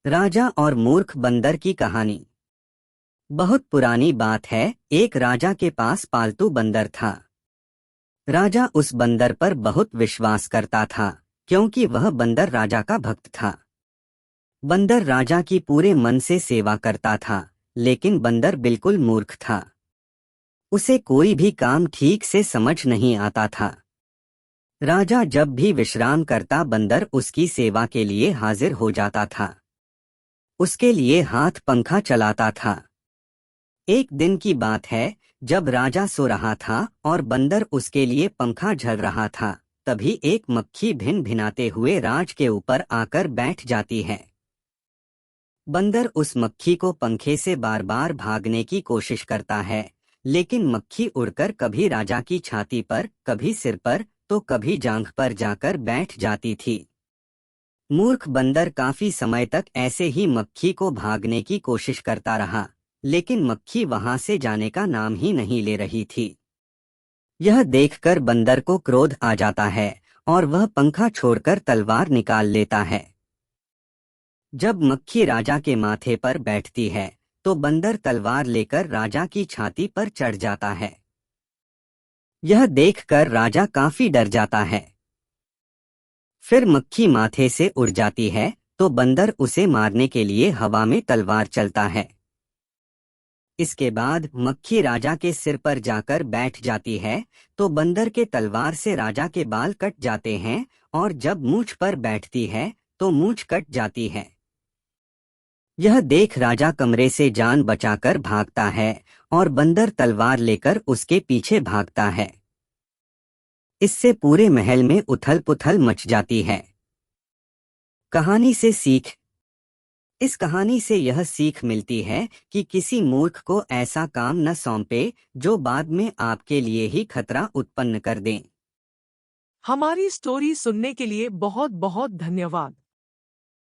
राजा और मूर्ख बंदर की कहानी। बहुत पुरानी बात है। एक राजा के पास पालतू बंदर था। राजा उस बंदर पर बहुत विश्वास करता था, क्योंकि वह बंदर राजा का भक्त था। बंदर राजा की पूरे मन से सेवा करता था, लेकिन बंदर बिल्कुल मूर्ख था। उसे कोई भी काम ठीक से समझ नहीं आता था। राजा जब भी विश्राम करता, बंदर उसकी सेवा के लिए हाजिर हो जाता था। उसके लिए हाथ पंखा चलाता था। एक दिन की बात है, जब राजा सो रहा था और बंदर उसके लिए पंखा झल रहा था, तभी एक मक्खी भिन भिनाते हुए राज के ऊपर आकर बैठ जाती है। बंदर उस मक्खी को पंखे से बार बार भागने की कोशिश करता है, लेकिन मक्खी उड़कर कभी राजा की छाती पर, कभी सिर पर, तो कभी जांघ पर जाकर बैठ जाती थी। मूर्ख बंदर काफी समय तक ऐसे ही मक्खी को भागने की कोशिश करता रहा, लेकिन मक्खी वहां से जाने का नाम ही नहीं ले रही थी। यह देखकर बंदर को क्रोध आ जाता है और वह पंखा छोड़कर तलवार निकाल लेता है। जब मक्खी राजा के माथे पर बैठती है, तो बंदर तलवार लेकर राजा की छाती पर चढ़ जाता है। यह देखकर राजा काफी डर जाता है। फिर मक्खी माथे से उड़ जाती है, तो बंदर उसे मारने के लिए हवा में तलवार चलता है। इसके बाद मक्खी राजा के सिर पर जाकर बैठ जाती है, तो बंदर के तलवार से राजा के बाल कट जाते हैं, और जब मूंछ पर बैठती है, तो मूंछ कट जाती है। यह देख राजा कमरे से जान बचाकर भागता है, और बंदर तलवार लेकर उसके पीछे भागता है। इससे पूरे महल में उथल पुथल मच जाती है। कहानी से सीख। इस कहानी से यह सीख मिलती है कि किसी मूर्ख को ऐसा काम न सौंपे जो बाद में आपके लिए ही खतरा उत्पन्न कर दें। हमारी स्टोरी सुनने के लिए बहुत बहुत धन्यवाद।